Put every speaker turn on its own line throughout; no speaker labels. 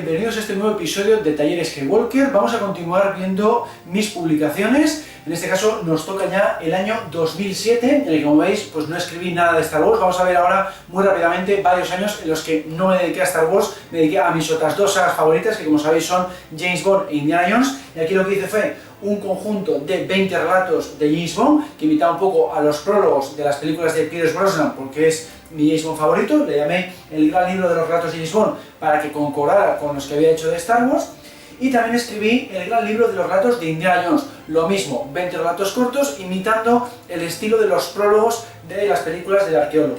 bienvenidos a este nuevo episodio de Taller Skywalker. Vamos a continuar viendo mis publicaciones. En este caso nos toca ya el año 2007, en el que, como veis, pues no escribí nada de Star Wars. Vamos a ver ahora muy rápidamente varios años en los que no me dediqué a Star Wars, me dediqué a mis otras dos sagas favoritas, que como sabéis son James Bond e Indiana Jones. Y aquí lo que hice fue un conjunto de 20 relatos de James Bond, que imitaba un poco a los prólogos de las películas de Pierce Brosnan, porque es mi James Bond favorito. Le llamé el gran libro de los relatos de James Bond para que concordara con los que había hecho de Star Wars. Y también escribí el gran libro de los relatos de Indiana Jones, lo mismo, 20 relatos cortos imitando el estilo de los prólogos de las películas del arqueólogo.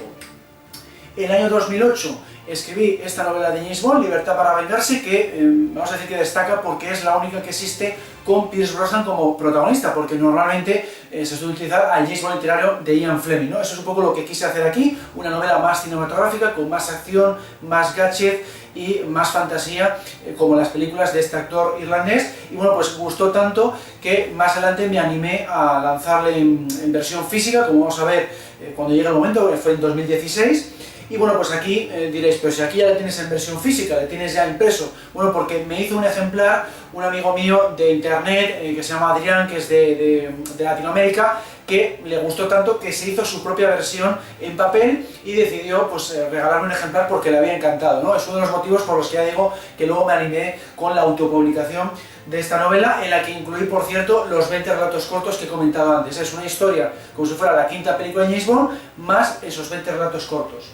El año 2008 escribí esta novela de James Bond, Libertad para vengarse, que vamos a decir que destaca porque es la única que existe con Pierce Brosnan como protagonista, porque normalmente se suele utilizar al James Bond literario de Ian Fleming, ¿no? Eso es un poco lo que quise hacer aquí, una novela más cinematográfica, con más acción, más gadget y más fantasía, como las películas de este actor irlandés. Y bueno, pues gustó tanto que más adelante me animé a lanzarle en versión física, como vamos a ver cuando llegue el momento, que fue en 2016. Y bueno, pues aquí diréis, pero si aquí ya la tienes en versión física, la tienes ya impreso. Bueno, porque me hizo un ejemplar un amigo mío de internet, que se llama Adrián, que es de Latinoamérica, que le gustó tanto que se hizo su propia versión en papel y decidió pues regalarme un ejemplar porque le había encantado, ¿no? Es uno de los motivos por los que ya digo que luego me animé con la autopublicación de esta novela, en la que incluí, por cierto, los 20 relatos cortos que he comentado antes. Es una historia como si fuera la quinta película de James Bond, más esos 20 relatos cortos.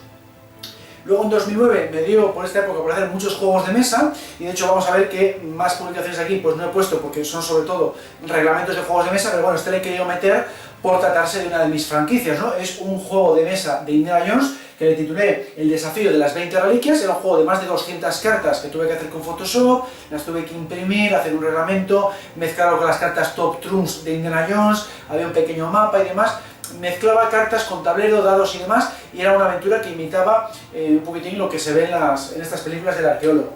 Luego en 2009 me dio por esta época por hacer muchos juegos de mesa, y de hecho vamos a ver que más publicaciones aquí pues no he puesto porque son sobre todo reglamentos de juegos de mesa, pero bueno, este le he querido meter por tratarse de una de mis franquicias, ¿no? Es un juego de mesa de Indiana Jones que le titulé El desafío de las 20 reliquias. Era un juego de más de 200 cartas que tuve que hacer con Photoshop, las tuve que imprimir, hacer un reglamento, mezclarlo con las cartas Top Trumps de Indiana Jones, había un pequeño mapa y demás. Mezclaba cartas con tablero, dados y demás, y era una aventura que imitaba un poquitín lo que se ve en estas películas del arqueólogo.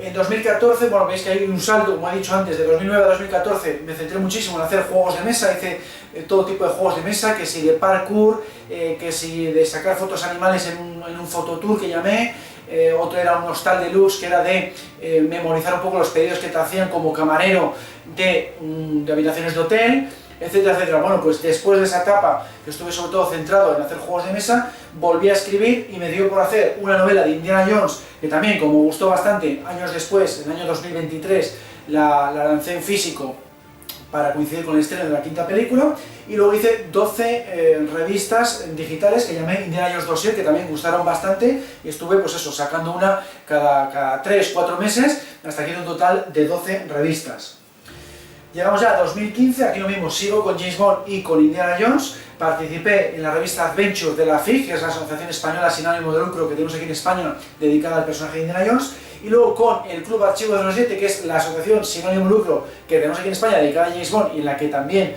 En 2014, bueno, veis que hay un salto, como he dicho antes, de 2009 a 2014, me centré muchísimo en hacer juegos de mesa, hice todo tipo de juegos de mesa, que si de parkour, que si de sacar fotos animales en un fototour que llamé, otro era un hostal deluxe, que era de memorizar un poco los pedidos que te hacían como camarero de habitaciones de hotel, etcétera, etcétera. Bueno, pues después de esa etapa, que estuve sobre todo centrado en hacer juegos de mesa, volví a escribir y me dio por hacer una novela de Indiana Jones, que también, como gustó bastante, años después, en el año 2023, la lancé en físico para coincidir con el estreno de la quinta película, y luego hice 12 revistas digitales que llamé Indiana Jones Dossier, que también gustaron bastante, y estuve, pues eso, sacando una cada 3-4 meses, hasta que hice un total de 12 revistas. Llegamos ya a 2015, aquí lo mismo, sigo con James Bond y con Indiana Jones. Participé en la revista Adventure de la FIG, que es la Asociación Española Sin Ánimo de Lucro que tenemos aquí en España, dedicada al personaje de Indiana Jones. Y luego con el Club Archivo 07, que es la asociación sin ánimo de lucro que tenemos aquí en España, dedicada a James Bond, y en la que también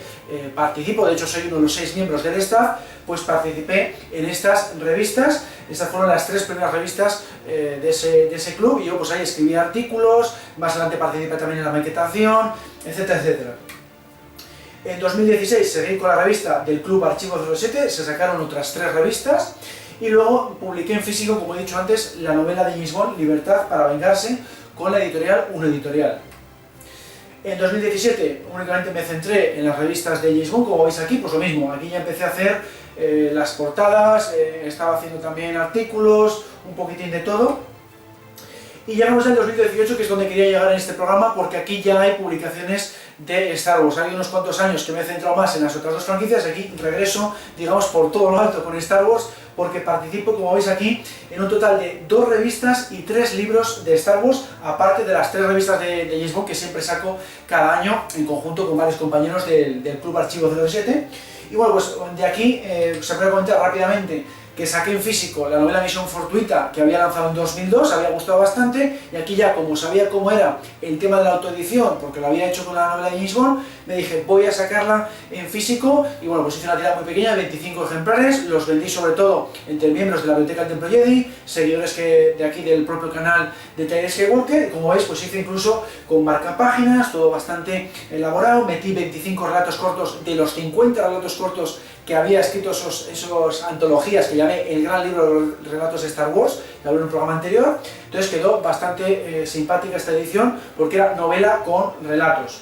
participo, de hecho soy uno de los 6 miembros del staff, pues participé en estas revistas. Estas fueron las 3 primeras revistas de ese club, y yo pues ahí escribí artículos, más adelante participé también en la maquetación, etcétera, etcétera. En 2016 seguí con la revista del Club Archivo 07, se sacaron otras 3 revistas, y luego publiqué en físico, como he dicho antes, la novela de James Bond, Libertad para vengarse, con la editorial Uno Editorial. En 2017 únicamente me centré en las revistas de James Bond, como veis aquí, pues lo mismo, aquí ya empecé a hacer las portadas, estaba haciendo también artículos, un poquitín de todo. Y llegamos al 2018, que es donde quería llegar en este programa, porque aquí ya hay publicaciones de Star Wars. Hay unos cuantos años que me he centrado más en las otras 2 franquicias, aquí regreso, digamos, por todo lo alto con Star Wars, porque participo, como veis aquí, en un total de 2 revistas y 3 libros de Star Wars, aparte de las 3 revistas de James Bond que siempre saco cada año, en conjunto con varios compañeros del Club Archivo 07. Y bueno, pues de aquí se puede comentar rápidamente que saqué en físico la novela Misión Fortuita, que había lanzado en 2002, había gustado bastante, y aquí ya, como sabía cómo era el tema de la autoedición, porque lo había hecho con la novela de James Bond, me dije, voy a sacarla en físico, y bueno, pues hice una tirada muy pequeña, 25 ejemplares, los vendí sobre todo entre miembros de la Biblioteca del Templo Jedi, seguidores de aquí del propio canal de Taller Skywalker, y como veis, pues hice incluso con marcapáginas, todo bastante elaborado, metí 25 relatos cortos de los 50 relatos cortos que había escrito, esos antologías que llamé El Gran Libro de los Relatos de Star Wars, que hablé en un programa anterior. Entonces quedó bastante simpática esta edición porque era novela con relatos.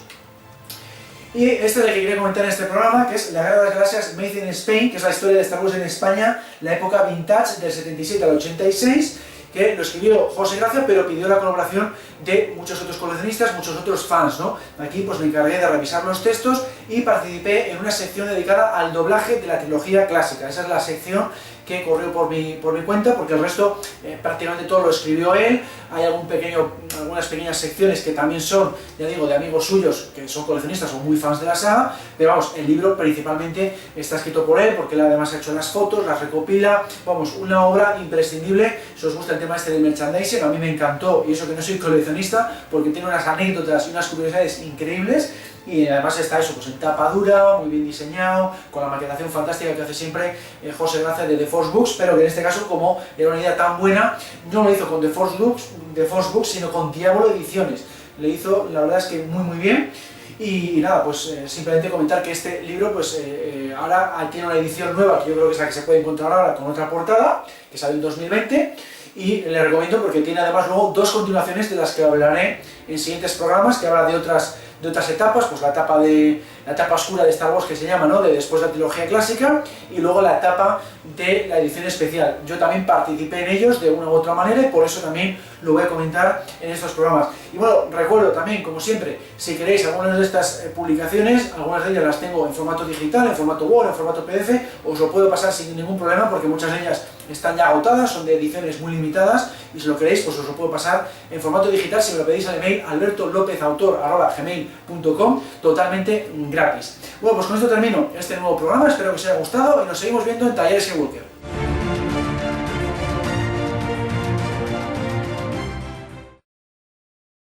Y este es el que quería comentar en este programa, que es La Guerra de las Galaxias Made in Spain, que es la historia de Star Wars en España, la época vintage del 77 al 86, que lo escribió José Gracia, pero pidió la colaboración de muchos otros coleccionistas, muchos otros fans, ¿no? Aquí pues me encargué de revisar los textos y participé en una sección dedicada al doblaje de la trilogía clásica. Esa es la sección que corrió por mi cuenta, porque el resto prácticamente todo lo escribió él. Hay algunas pequeñas secciones que también son, ya digo, de amigos suyos que son coleccionistas o muy fans de la saga, pero vamos, el libro principalmente está escrito por él, porque él además ha hecho las fotos, las recopila, vamos, una obra imprescindible. Si os gusta el tema este del merchandising, a mí me encantó, y eso que no soy coleccionista, porque tiene unas anécdotas y unas curiosidades increíbles. Y además está eso, pues en tapa dura, muy bien diseñado, con la maquetación fantástica que hace siempre José Gracia de The Force Books, pero que en este caso, como era una idea tan buena, no lo hizo con The Force Books, sino con Diablo Ediciones. Le hizo, la verdad es que muy bien. Y nada, pues simplemente comentar que este libro, pues ahora tiene una edición nueva, que yo creo que es la que se puede encontrar ahora, con otra portada, que sale en 2020, y le recomiendo porque tiene además luego dos continuaciones de las que hablaré en siguientes programas, que habla de otras etapas, pues la etapa oscura de Star Wars, que se llama, ¿no?, de después de la trilogía clásica, y luego la etapa de la edición especial. Yo también participé en ellos de una u otra manera y por eso también lo voy a comentar en estos programas. Y bueno, recuerdo también, como siempre, si queréis algunas de estas publicaciones, algunas de ellas las tengo en formato digital, en formato Word, en formato PDF, os lo puedo pasar sin ningún problema porque muchas de ellas están ya agotadas, son de ediciones muy limitadas, y si lo queréis, pues os lo puedo pasar en formato digital si me lo pedís al email albertolopezautor@gmail.com, totalmente gratis. Bueno, pues con esto termino este nuevo programa, espero que os haya gustado y nos seguimos viendo en Talleres Skywalker.